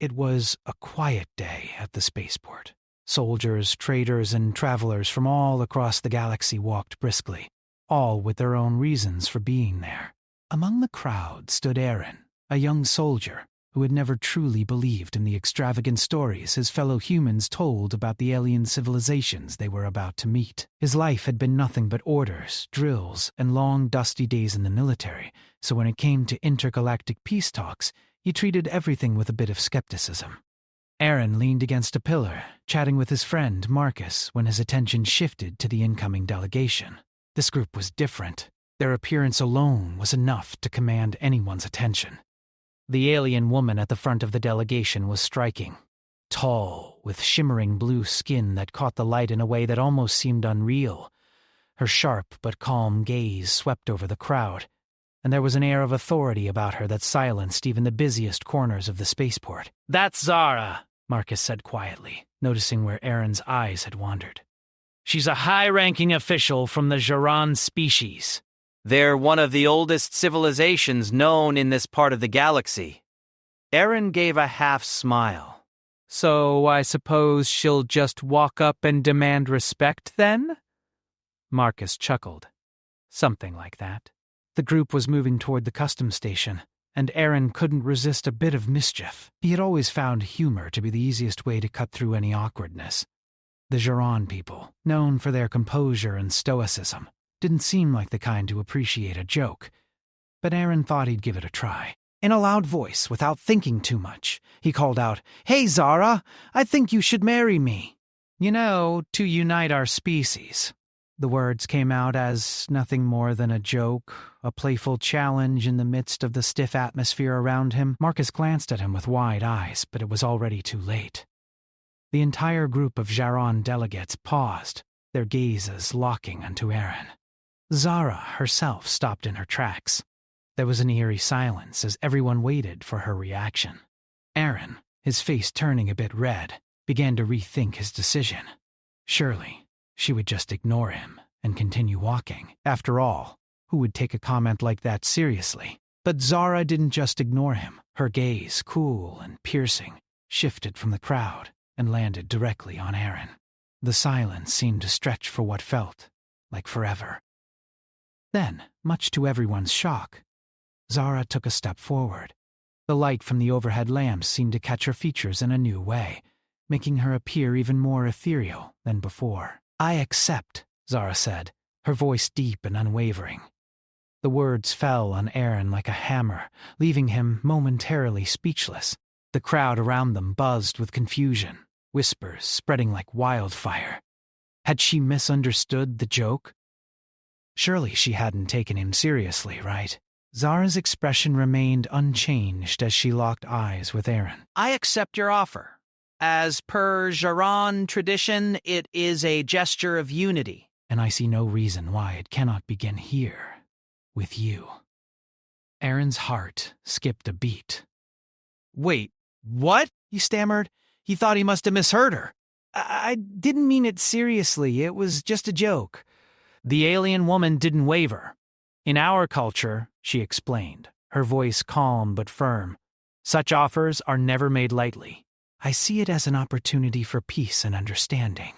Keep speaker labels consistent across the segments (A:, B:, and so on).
A: It was a quiet day at the spaceport. Soldiers, traders, and travelers from all across the galaxy walked briskly, all with their own reasons for being there. Among the crowd stood Aaron, a young soldier who had never truly believed in the extravagant stories his fellow humans told about the alien civilizations they were about to meet. His life had been nothing but orders, drills, and long, dusty days in the military, so when it came to intergalactic peace talks, he treated everything with a bit of skepticism. Aaron leaned against a pillar, chatting with his friend Marcus, when his attention shifted to the incoming delegation. This group was different. Their appearance alone was enough to command anyone's attention. The alien woman at the front of the delegation was striking. Tall, with shimmering blue skin that caught the light in a way that almost seemed unreal. Her sharp but calm gaze swept over the crowd, and there was an air of authority about her that silenced even the busiest corners of the spaceport. "That's Zara," Marcus said quietly, noticing where Aaron's eyes had wandered. "She's a high-ranking official from the Geron species."
B: "They're one of the oldest civilizations known in this part of the galaxy." Aaron gave a half-smile.
A: "So I suppose she'll just walk up and demand respect, then?" Marcus chuckled. Something like that. The group was moving toward the customs station, and Aaron couldn't resist a bit of mischief. He had always found humor to be the easiest way to cut through any awkwardness. The Geron people, known for their composure and stoicism, didn't seem like the kind to appreciate a joke, but Aaron thought he'd give it a try. In a loud voice, without thinking too much, he called out, "Hey, Zara, I think you should marry me. You know, to unite our species." The words came out as nothing more than a joke, a playful challenge in the midst of the stiff atmosphere around him. Marcus glanced at him with wide eyes, but it was already too late. The entire group of Geron delegates paused, their gazes locking onto Aaron. Zara herself stopped in her tracks. There was an eerie silence as everyone waited for her reaction. Aaron, his face turning a bit red, began to rethink his decision. Surely, she would just ignore him and continue walking. After all, who would take a comment like that seriously? But Zara didn't just ignore him. Her gaze, cool and piercing, shifted from the crowd and landed directly on Aaron. The silence seemed to stretch for what felt like forever. Then, much to everyone's shock, Zara took a step forward. The light from the overhead lamps seemed to catch her features in a new way, making her appear even more ethereal than before. "I accept," Zara said, her voice deep and unwavering. The words fell on Aaron like a hammer, leaving him momentarily speechless. The crowd around them buzzed with confusion, whispers spreading like wildfire. Had she misunderstood the joke? Surely she hadn't taken him seriously, right? Zara's expression remained unchanged as she locked eyes with Aaron.
B: "I accept your offer. As per Geron tradition, it is a gesture of unity."
A: "And I see no reason why it cannot begin here, with you." Aaron's heart skipped a beat.
B: "Wait, what?" he stammered. He thought he must have misheard her.
A: I didn't mean it seriously. It was just a joke." The alien woman didn't waver. "In our culture," she explained, her voice calm but firm, "such offers are never made lightly. I see it as an opportunity for peace and understanding."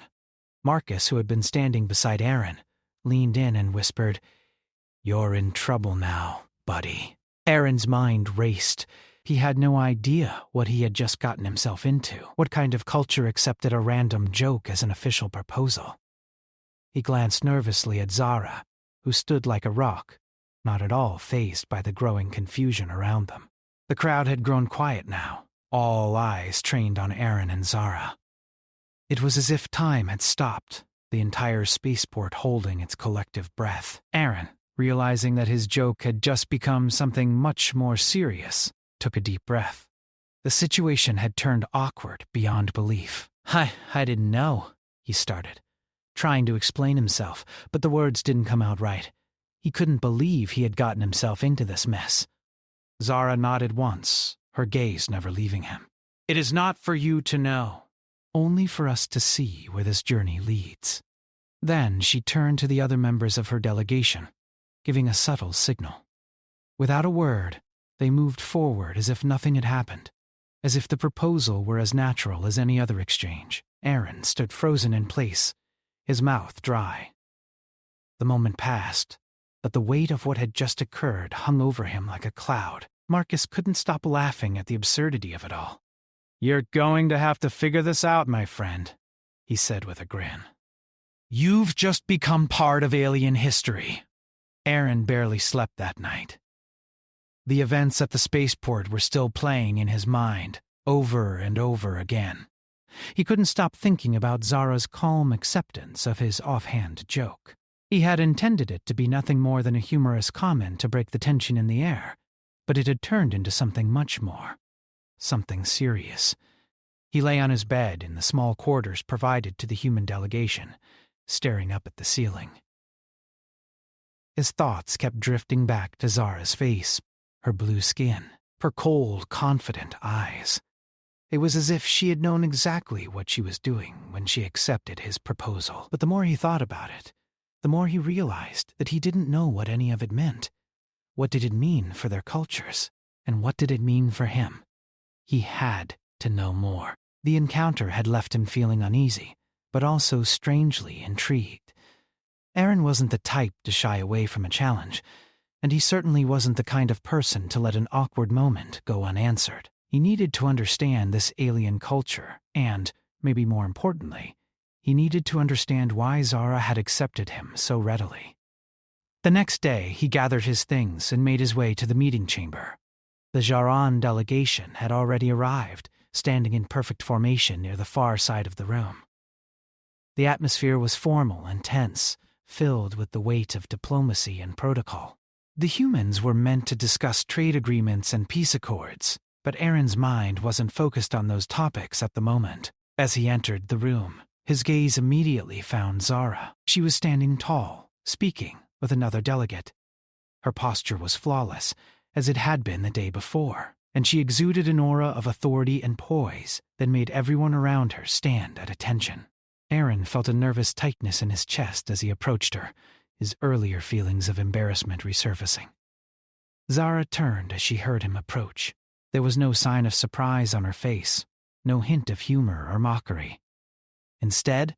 A: Marcus, who had been standing beside Aaron, leaned in and whispered, "You're in trouble now, buddy." Aaron's mind raced. He had no idea what he had just gotten himself into. What kind of culture accepted a random joke as an official proposal? He glanced nervously at Zara, who stood like a rock, not at all fazed by the growing confusion around them. The crowd had grown quiet now, all eyes trained on Aaron and Zara. It was as if time had stopped, the entire spaceport holding its collective breath. Aaron, realizing that his joke had just become something much more serious, took a deep breath. The situation had turned awkward beyond belief. I didn't know," he started, trying to explain himself, but the words didn't come out right. He couldn't believe he had gotten himself into this mess. Zara nodded once, her gaze never leaving him. "It is not for you to know, only for us to see where this journey leads." Then she turned to the other members of her delegation, giving a subtle signal. Without a word, they moved forward as if nothing had happened, As if the proposal were as natural as any other exchange, Aaron stood frozen in place, his mouth dry. The moment passed, but the weight of what had just occurred hung over him like a cloud. Marcus couldn't stop laughing at the absurdity of it all. "You're going to have to figure this out, my friend," he said with a grin. "You've just become part of alien history." Aaron barely slept that night. The events at the spaceport were still playing in his mind, over and over again. He couldn't stop thinking about Zara's calm acceptance of his offhand joke. He had intended it to be nothing more than a humorous comment to break the tension in the air, but it had turned into something much more. Something serious. He lay on his bed in the small quarters provided to the human delegation, staring up at the ceiling. His thoughts kept drifting back to Zara's face, her blue skin, her cold, confident eyes. It was as if she had known exactly what she was doing when she accepted his proposal. But the more he thought about it, the more he realized that he didn't know what any of it meant. What did it mean for their cultures? And what did it mean for him? He had to know more. The encounter had left him feeling uneasy, but also strangely intrigued. Aaron wasn't the type to shy away from a challenge, and he certainly wasn't the kind of person to let an awkward moment go unanswered. He needed to understand this alien culture, and, maybe more importantly, he needed to understand why Zara had accepted him so readily. The next day, he gathered his things and made his way to the meeting chamber. The Jaran delegation had already arrived, standing in perfect formation near the far side of the room. The atmosphere was formal and tense, filled with the weight of diplomacy and protocol. The humans were meant to discuss trade agreements and peace accords, but Aaron's mind wasn't focused on those topics at the moment. As he entered the room, his gaze immediately found Zara. She was standing tall, speaking with another delegate. Her posture was flawless, as it had been the day before, and she exuded an aura of authority and poise that made everyone around her stand at attention. Aaron felt a nervous tightness in his chest as he approached her, his earlier feelings of embarrassment resurfacing. Zara turned as she heard him approach. There was no sign of surprise on her face, no hint of humor or mockery. Instead,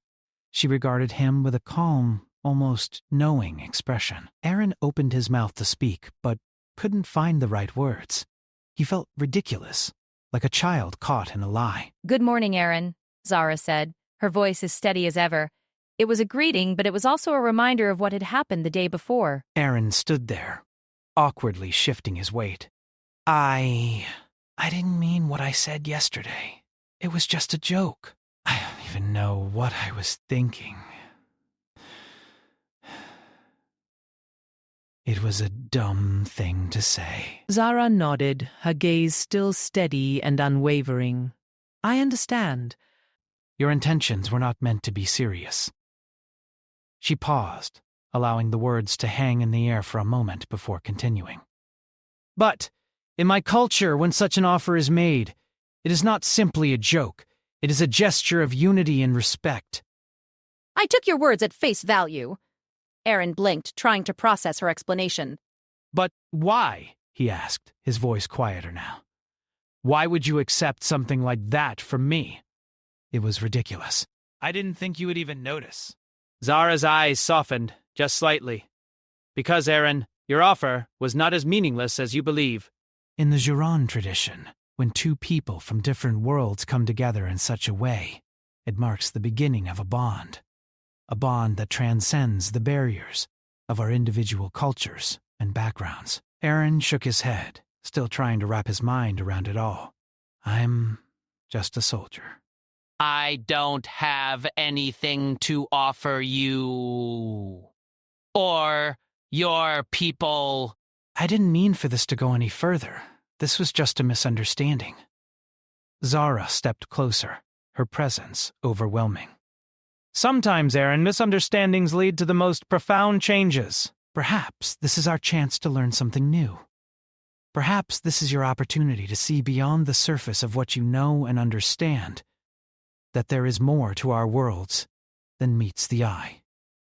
A: she regarded him with a calm, almost knowing expression. Aaron opened his mouth to speak, but couldn't find the right words. He felt ridiculous, like a child caught in a lie.
C: "Good morning, Aaron," Zara said, her voice as steady as ever. It was a greeting, but it was also a reminder of what had happened the day before.
A: Aaron stood there, awkwardly shifting his weight. I didn't mean what I said yesterday. It was just a joke. I don't even know what I was thinking. It was a dumb thing to say.
D: Zara nodded, her gaze still steady and unwavering. "I understand."
A: Your intentions were not meant to be serious. She paused, allowing the words to hang in the air for a moment before continuing. But, in my culture, when such an offer is made, it is not simply a joke. It is a gesture of unity and respect.
C: "I took your words at face value." Aaron blinked, trying to process her explanation.
A: But why? He asked, his voice quieter now. Why would you accept something like that from me? It was ridiculous. I didn't think you would even notice. Zara's eyes softened, just slightly. Because, Aaron, your offer was not as meaningless as you believe. In the Jaran tradition, when two people from different worlds come together in such a way, it marks the beginning of a bond that transcends the barriers of our individual cultures and backgrounds. Aaron shook his head, still trying to wrap his mind around it all. I'm just a soldier. I don't have anything to offer you. Or your people. I didn't mean for this to go any further. This was just a misunderstanding. Zara stepped closer, her presence overwhelming. Sometimes, Aaron, misunderstandings lead to the most profound changes. Perhaps this is our chance to learn something new. Perhaps this is your opportunity to see beyond the surface of what you know and understand, that there is more to our worlds than meets the eye.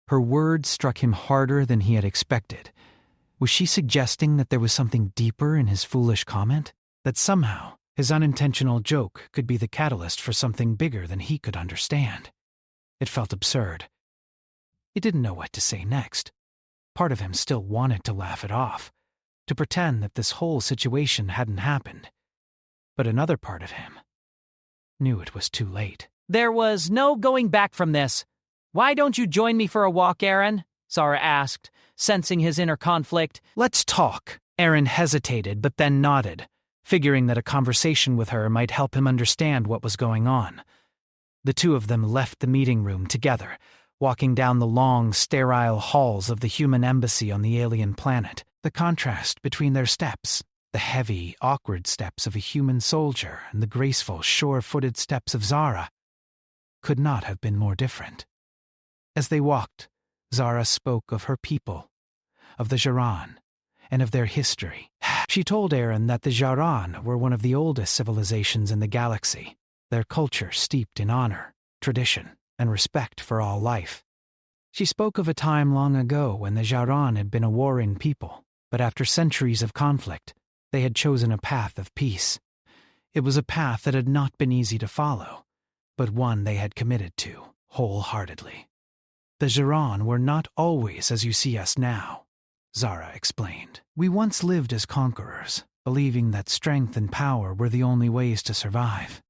A: Her words struck him harder than he had expected. Was she suggesting that there was something deeper in his foolish comment? That somehow His unintentional joke could be the catalyst for something bigger than he could understand. It felt absurd. He didn't know what to say next. Part of him still wanted to laugh it off, to pretend that this whole situation hadn't happened. But another part of him knew it was too late.
B: There was no going back from this. Why don't you join me for a walk, Aaron? Zara asked, sensing his inner conflict.
A: Let's talk. Aaron hesitated but then nodded, figuring that a conversation with her might help him understand what was going on. The two of them left the meeting room together, walking down the long, sterile halls of the human embassy on the alien planet. The contrast between their steps, the heavy, awkward steps of a human soldier and the graceful, sure-footed steps of Zara, could not have been more different. As they walked, Zara spoke of her people, of the Jaran, and of their history. She told Aaron that the Jaran were one of the oldest civilizations in the galaxy, their culture steeped in honor, tradition, and respect for all life. She spoke of a time long ago when the Jaran had been a warring people, but after centuries of conflict, they had chosen a path of peace. It was a path that had not been easy to follow, but one they had committed to wholeheartedly. The Jaran were not always as you see us now, Zara explained. We once lived as conquerors, believing that strength and power were the only ways to survive.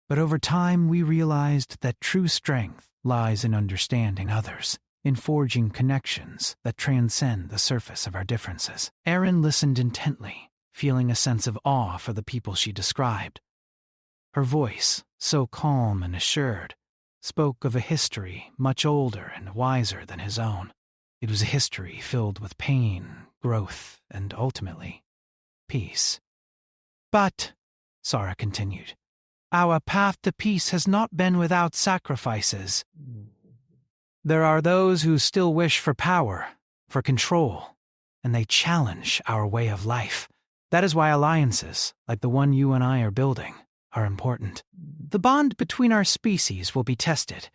A: But over time we realized that true strength lies in understanding others, in forging connections that transcend the surface of our differences. Aaron listened intently, feeling a sense of awe for the people she described. Her voice, so calm and assured, spoke of a history much older and wiser than his own. It was a history filled with pain, growth, and ultimately, peace. But, Zara continued, our path to peace has not been without sacrifices. There are those who still wish for power, for control, and they challenge our way of life. That is why alliances, like the one you and I are building, are important. The bond between our species will be tested,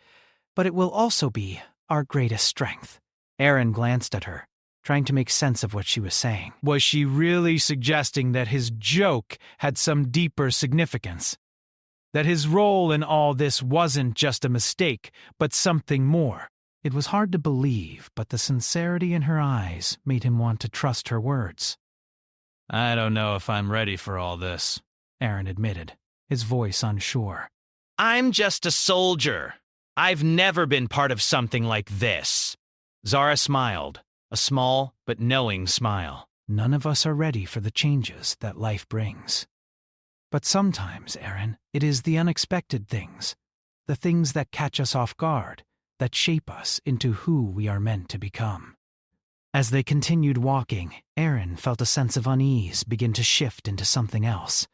A: but it will also be our greatest strength. Aaron glanced at her, trying to make sense of what she was saying. Was she really suggesting that his joke had some deeper significance? That his role in all this wasn't just a mistake, but something more? It was hard to believe, but the sincerity in her eyes made him want to trust her words. I don't know if I'm ready for all this, Aaron admitted, his voice unsure.
B: I'm just a soldier. I've never been part of something like this. Zara smiled, a small but knowing smile.
A: None of us are ready for the changes that life brings. But sometimes, Aaron, it is the unexpected things, the things that catch us off guard, that shape us into who we are meant to become. As they continued walking, Aaron felt a sense of unease begin to shift into something else.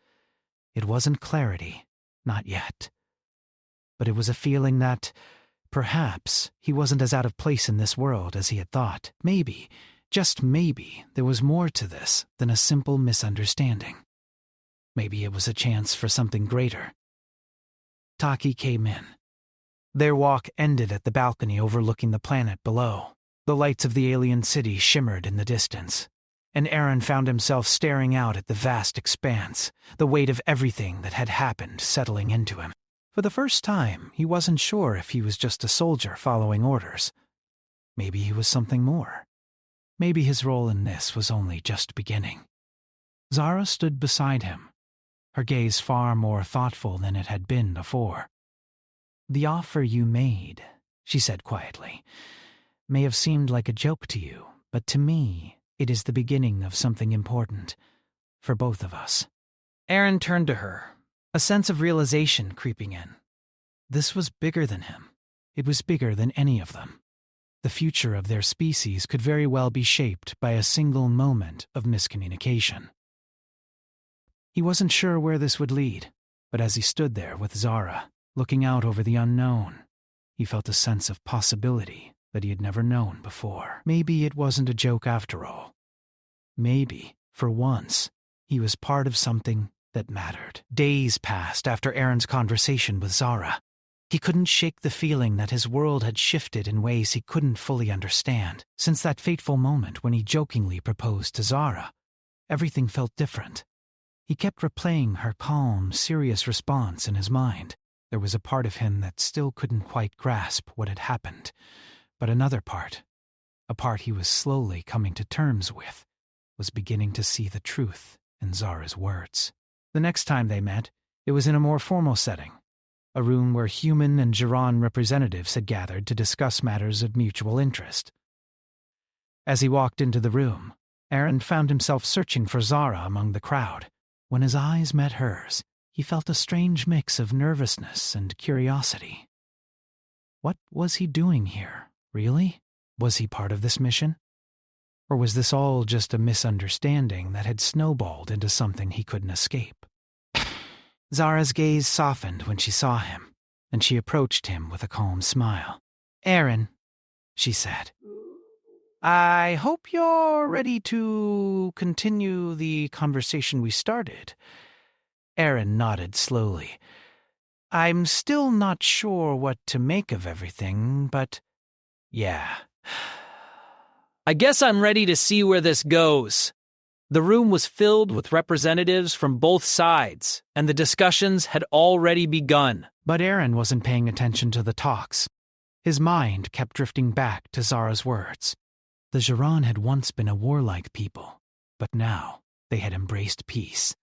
A: It wasn't clarity, not yet. But it was a feeling that, perhaps, he wasn't as out of place in this world as he had thought. Maybe, just maybe, there was more to this than a simple misunderstanding. Maybe it was a chance for something greater. Taki came in. Their walk ended at the balcony overlooking the planet below. The lights of the alien city shimmered in the distance, and Aaron found himself staring out at the vast expanse, the weight of everything that had happened settling into him. For the first time, he wasn't sure if he was just a soldier following orders. Maybe he was something more. Maybe his role in this was only just beginning. Zara stood beside him, her gaze far more thoughtful than it had been before. The offer you made, she said quietly, may have seemed like a joke to you, but to me, it is the beginning of something important for both of us. Aaron turned to her, a sense of realization creeping in. This was bigger than him. It was bigger than any of them. The future of their species could very well be shaped by a single moment of miscommunication. He wasn't sure where this would lead, but as he stood there with Zara, looking out over the unknown, he felt a sense of possibility that he had never known before. Maybe it wasn't a joke after all. Maybe, for once, he was part of something that mattered. Days passed after Aaron's conversation with Zara. He couldn't shake the feeling that his world had shifted in ways he couldn't fully understand. Since that fateful moment when he jokingly proposed to Zara, everything felt different. He kept replaying her calm, serious response in his mind. There was a part of him that still couldn't quite grasp what had happened, but another part, a part he was slowly coming to terms with, was beginning to see the truth in Zara's words. The next time they met, it was in a more formal setting, a room where human and Geron representatives had gathered to discuss matters of mutual interest. As he walked into the room, Aaron found himself searching for Zara among the crowd. When his eyes met hers, he felt a strange mix of nervousness and curiosity. What was he doing here, really? Was he part of this mission? Or was this all just a misunderstanding that had snowballed into something he couldn't escape? Zara's gaze softened when she saw him, and she approached him with a calm smile. "Aaron," she said, "I hope you're ready to continue the conversation we started." Aaron nodded slowly. "I'm still not sure what to make of everything, but yeah."
B: I guess I'm ready to see where this goes. The room was filled with representatives from both sides, and the discussions had already begun.
A: But Aaron wasn't paying attention to the talks. His mind kept drifting back to Zara's words. The Geron had once been a warlike people, but now they had embraced peace.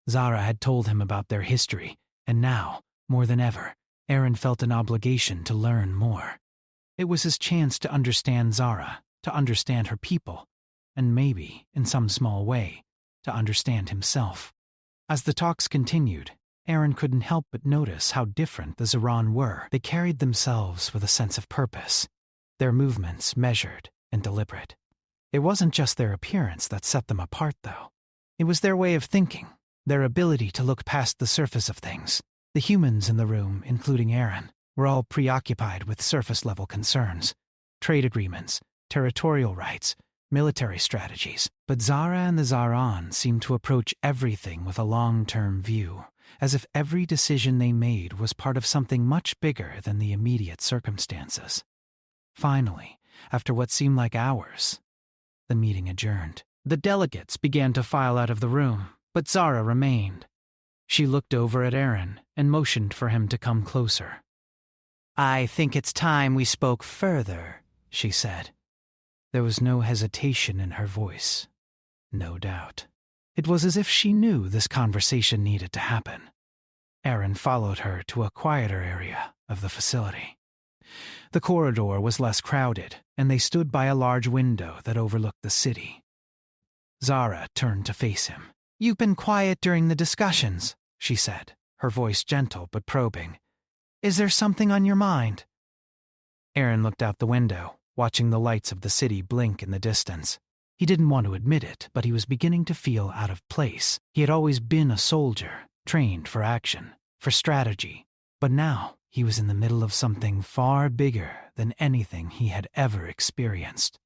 A: Zara had told him about their history, and now, more than ever, Aaron felt an obligation to learn more. It was his chance to understand Zara, to understand her people, and maybe, in some small way, to understand himself. As the talks continued, Aaron couldn't help but notice how different the Zeron were. They carried themselves with a sense of purpose, their movements measured and deliberate. It wasn't just their appearance that set them apart, though. It was their way of thinking, their ability to look past the surface of things. The humans in the room, including Aaron, were all preoccupied with surface-level concerns, trade agreements, territorial rights, military strategies. But Zara and the Zaran seemed to approach everything with a long-term view, as if every decision they made was part of something much bigger than the immediate circumstances. Finally, after what seemed like hours, the meeting adjourned. The delegates began to file out of the room, but Zara remained. She looked over at Aaron and motioned for him to come closer. "I think it's time we spoke further," she said. There was no hesitation in her voice, no doubt. It was as if she knew this conversation needed to happen. Aaron followed her to a quieter area of the facility. The corridor was less crowded, and they stood by a large window that overlooked the city. Zara turned to face him. "You've been quiet during the discussions," she said, her voice gentle but probing. "Is there something on your mind?" Aaron looked out the window, watching the lights of the city blink in the distance. He didn't want to admit it, but he was beginning to feel out of place. He had always been a soldier, trained for action, for strategy, but now he was in the middle of something far bigger than anything he had ever experienced.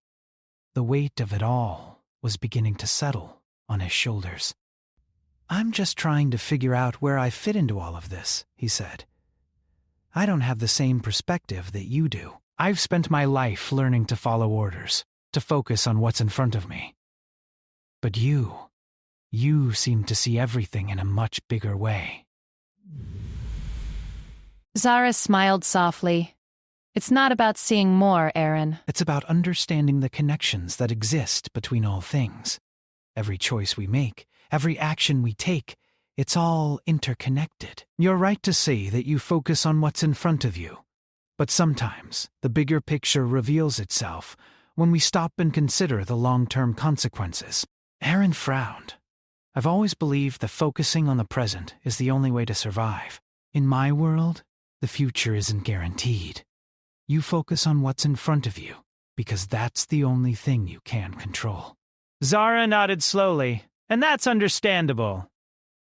A: The weight of it all was beginning to settle on his shoulders. "I'm just trying to figure out where I fit into all of this," he said. "I don't have the same perspective that you do. I've spent my life learning to follow orders, to focus on what's in front of me. But you seem to see everything in a much bigger way."
C: Zara smiled softly. "It's not about seeing more, Aaron.
A: It's about understanding the connections that exist between all things. Every choice we make, every action we take, it's all interconnected. You're right to say that you focus on what's in front of you. But sometimes the bigger picture reveals itself when we stop and consider the long-term consequences." Aaron frowned. "I've always believed that focusing on the present is the only way to survive. In my world, the future isn't guaranteed. You focus on what's in front of you, because that's the only thing you can control."
B: Zara nodded slowly, and that's understandable.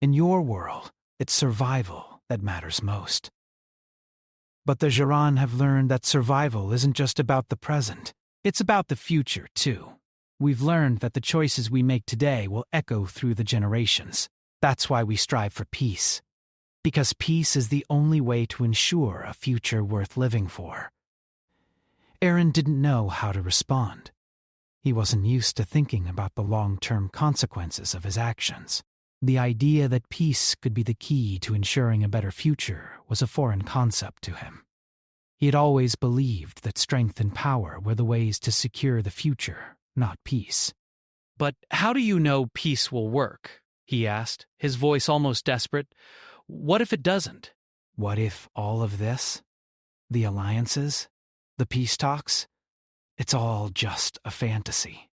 A: In your world, it's survival that matters most. But the Geron have learned that survival isn't just about the present. It's about the future, too. We've learned that the choices we make today will echo through the generations. That's why we strive for peace. Because peace is the only way to ensure a future worth living for. Aaron didn't know how to respond. He wasn't used to thinking about the long-term consequences of his actions. The idea that peace could be the key to ensuring a better future was a foreign concept to him. He had always believed that strength and power were the ways to secure the future, not peace.
B: "But how do you know peace will work?" he asked, his voice almost desperate. "What if it doesn't?"
A: What if all of this, the alliances, the peace talks, it's all just a fantasy?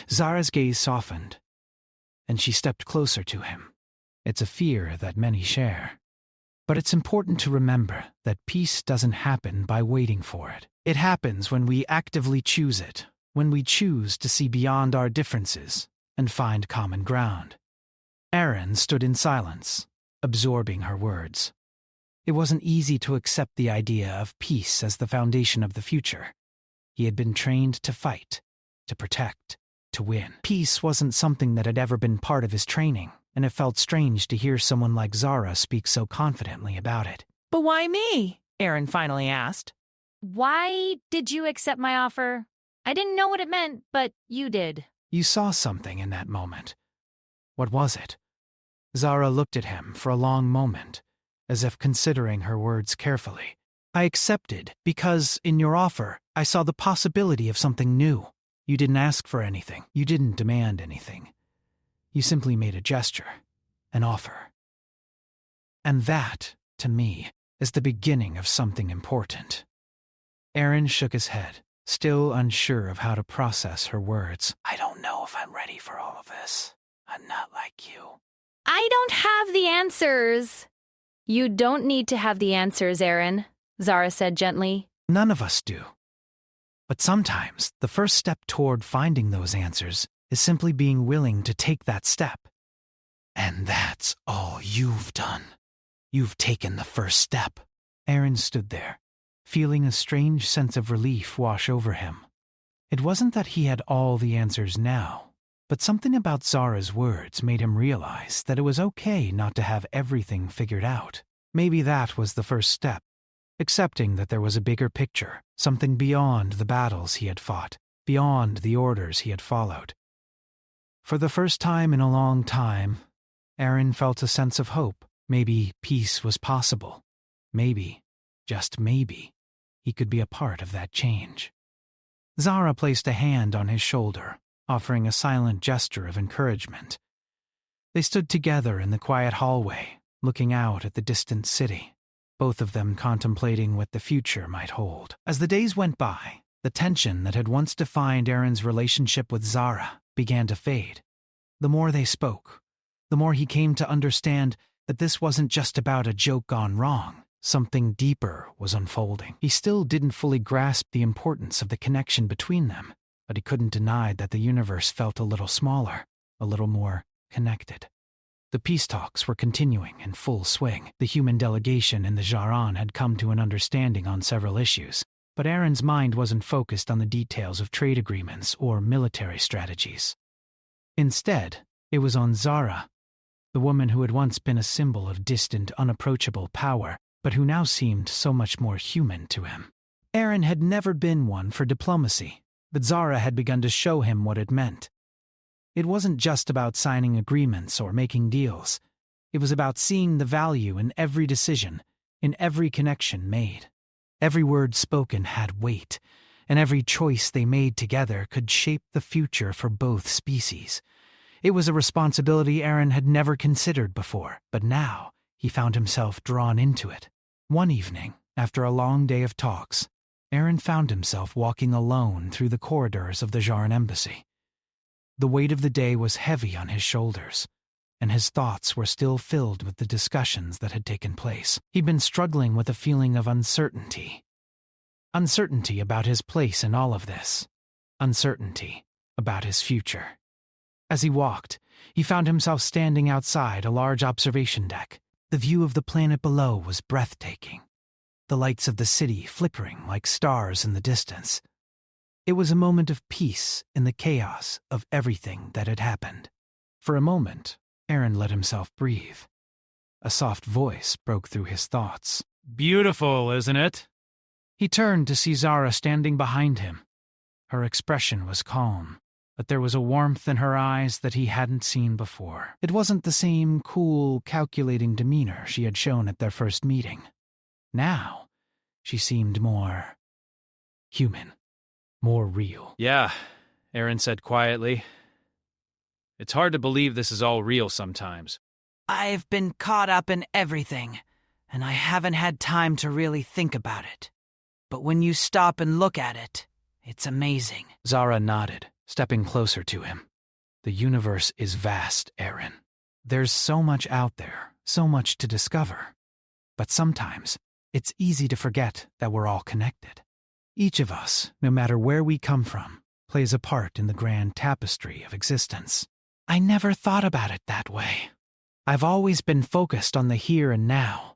A: Zara's gaze softened, and she stepped closer to him. It's a fear that many share. But it's important to remember that peace doesn't happen by waiting for it. It happens when we actively choose it, when we choose to see beyond our differences and find common ground. Aaron stood in silence, absorbing her words. It wasn't easy to accept the idea of peace as the foundation of the future. He had been trained to fight, to protect, to win. Peace wasn't something that had ever been part of his training, and it felt strange to hear someone like Zara speak so confidently about it.
D: But why me? Aaron finally asked.
C: Why did you accept my offer? I didn't know what it meant, but you did.
A: You saw something in that moment. What was it? Zara looked at him for a long moment, as if considering her words carefully. I accepted because, in your offer, I saw the possibility of something new. You didn't ask for anything. You didn't demand anything. You simply made a gesture, an offer. And that, to me, is the beginning of something important. Aaron shook his head, still unsure of how to process her words. I don't know if I'm ready for all of this. I'm not like you.
C: I don't have the answers. You don't need to have the answers, Aaron, Zara said gently.
A: None of us do. But sometimes the first step toward finding those answers is simply being willing to take that step. And that's all you've done. You've taken the first step. Aaron stood there, feeling a strange sense of relief wash over him. It wasn't that he had all the answers now, but something about Zara's words made him realize that it was okay not to have everything figured out. Maybe that was the first step, accepting that there was a bigger picture, something beyond the battles he had fought, beyond the orders he had followed. For the first time in a long time, Aaron felt a sense of hope. Maybe peace was possible. Maybe, just maybe, he could be a part of that change. Zara placed a hand on his shoulder, offering a silent gesture of encouragement. They stood together in the quiet hallway, looking out at the distant city, both of them contemplating what the future might hold. As the days went by, the tension that had once defined Aaron's relationship with Zara began to fade. The more they spoke, the more he came to understand that this wasn't just about a joke gone wrong. Something deeper was unfolding. He still didn't fully grasp the importance of the connection between them, but he couldn't deny that the universe felt a little smaller, a little more connected. The peace talks were continuing in full swing. The human delegation in the Jaran had come to an understanding on several issues, but Aaron's mind wasn't focused on the details of trade agreements or military strategies. Instead, it was on Zara, the woman who had once been a symbol of distant, unapproachable power, but who now seemed so much more human to him. Aaron had never been one for diplomacy, but Zara had begun to show him what it meant. It wasn't just about signing agreements or making deals. It was about seeing the value in every decision, in every connection made. Every word spoken had weight, and every choice they made together could shape the future for both species. It was a responsibility Aaron had never considered before, but now he found himself drawn into it. One evening, after a long day of talks, Aaron found himself walking alone through the corridors of the Jaran embassy. The weight of the day was heavy on his shoulders, and his thoughts were still filled with the discussions that had taken place. He'd been struggling with a feeling of uncertainty. Uncertainty about his place in all of this. Uncertainty about his future. As he walked, he found himself standing outside a large observation deck. The view of the planet below was breathtaking, the lights of the city flickering like stars in the distance. It was a moment of peace in the chaos of everything that had happened. For a moment, Aaron let himself breathe. A soft voice broke through his thoughts.
B: "Beautiful, isn't it?"
A: He turned to see Zara standing behind him. Her expression was calm, but there was a warmth in her eyes that he hadn't seen before. It wasn't the same cool, calculating demeanor she had shown at their first meeting. Now, she seemed more human, more real.
B: Yeah, Aaron said quietly. It's hard to believe this is all real sometimes.
E: I've been caught up in everything, and I haven't had time to really think about it. But when you stop and look at it, it's amazing.
A: Zara nodded, stepping closer to him. The universe is vast, Aaron. There's so much out there, so much to discover. But sometimes, it's easy to forget that we're all connected. Each of us, no matter where we come from, plays a part in the grand tapestry of existence. I never thought about it that way. I've always been focused on the here and now.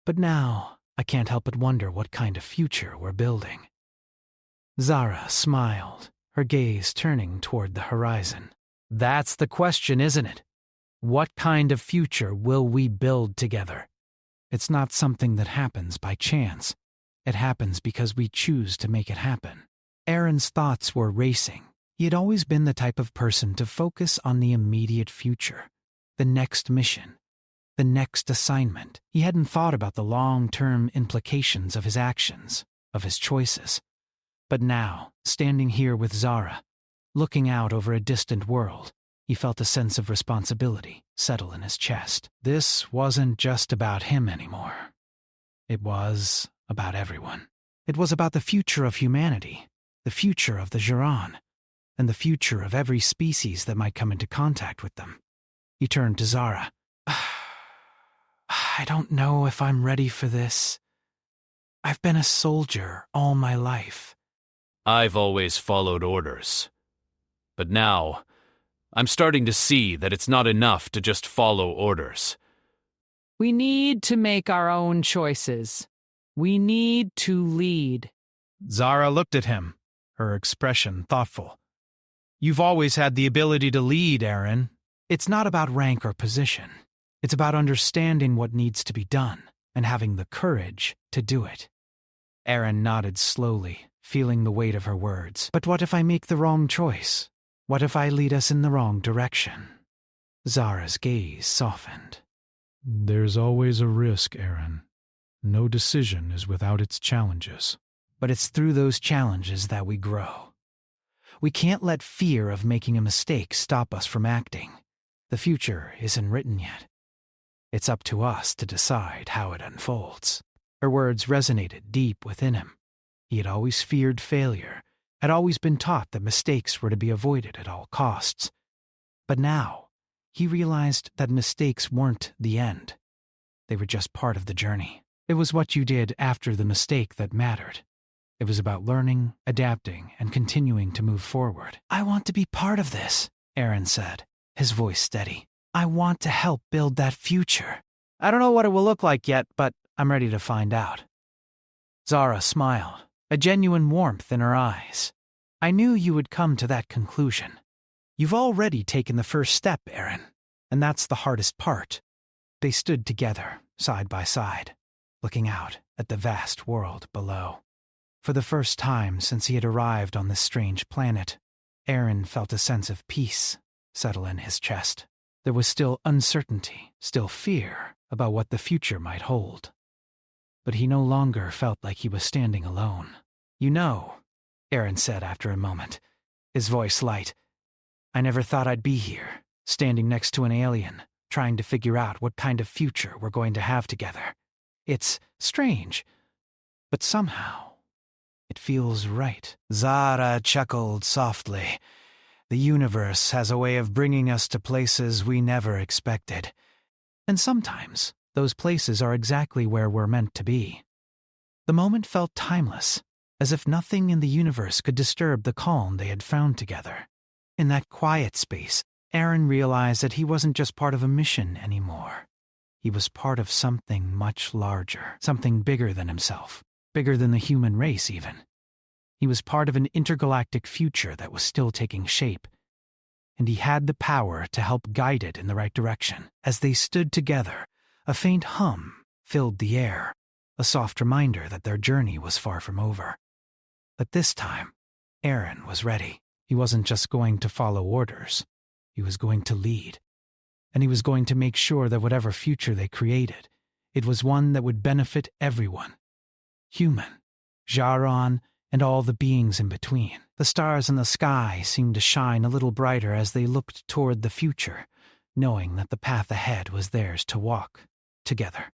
A: But now, I can't help but wonder what kind of future we're building. Zara smiled, her gaze turning toward the horizon. That's the question, isn't it? What kind of future will we build together? It's not something that happens by chance. It happens because we choose to make it happen. Aaron's thoughts were racing. He had always been the type of person to focus on the immediate future, the next mission, the next assignment. He hadn't thought about the long-term implications of his actions, of his choices. But now, standing here with Zara, looking out over a distant world, he felt a sense of responsibility settle in his chest. This wasn't just about him anymore. It was about everyone. It was about the future of humanity, the future of the Giron, and the future of every species that might come into contact with them. He turned to Zara. I don't know if I'm ready for this. I've been a soldier all my life.
B: I've always followed orders. But now, I'm starting to see that it's not enough to just follow orders.
D: We need to make our own choices. We need to lead.
A: Zara looked at him, her expression thoughtful. You've always had the ability to lead, Aaron. It's not about rank or position. It's about understanding what needs to be done and having the courage to do it. Aaron nodded slowly, feeling the weight of her words. But what if I make the wrong choice? What if I lead us in the wrong direction? Zara's gaze softened. There's always a risk, Aaron. No decision is without its challenges. But it's through those challenges that we grow. We can't let fear of making a mistake stop us from acting. The future isn't written yet. It's up to us to decide how it unfolds. Her words resonated deep within him. He had always feared failure, had always been taught that mistakes were to be avoided at all costs. But now, he realized that mistakes weren't the end. They were just part of the journey. It was what you did after the mistake that mattered. It was about learning, adapting, and continuing to move forward. I want to be part of this, Aaron said, his voice steady. I want to help build that future. I don't know what it will look like yet, but I'm ready to find out. Zara smiled, a genuine warmth in her eyes. I knew you would come to that conclusion. You've already taken the first step, Aaron, and that's the hardest part. They stood together, side by side, looking out at the vast world below. For the first time since he had arrived on this strange planet, Aaron felt a sense of peace settle in his chest. There was still uncertainty, still fear about what the future might hold. But he no longer felt like he was standing alone. You know, Aaron said after a moment, his voice light, I never thought I'd be here, standing next to an alien, trying to figure out what kind of future we're going to have together. It's strange, but somehow it feels right. Zara chuckled softly. The universe has a way of bringing us to places we never expected. And sometimes, those places are exactly where we're meant to be. The moment felt timeless, as if nothing in the universe could disturb the calm they had found together. In that quiet space, Aaron realized that he wasn't just part of a mission anymore. He was part of something much larger, something bigger than himself, bigger than the human race even. He was part of an intergalactic future that was still taking shape, and he had the power to help guide it in the right direction. As they stood together, a faint hum filled the air, a soft reminder that their journey was far from over. But this time, Aaron was ready. He wasn't just going to follow orders. He was going to lead. And he was going to make sure that whatever future they created, it was one that would benefit everyone. Human, Jaron, and all the beings in between. The stars in the sky seemed to shine a little brighter as they looked toward the future, knowing that the path ahead was theirs to walk, together.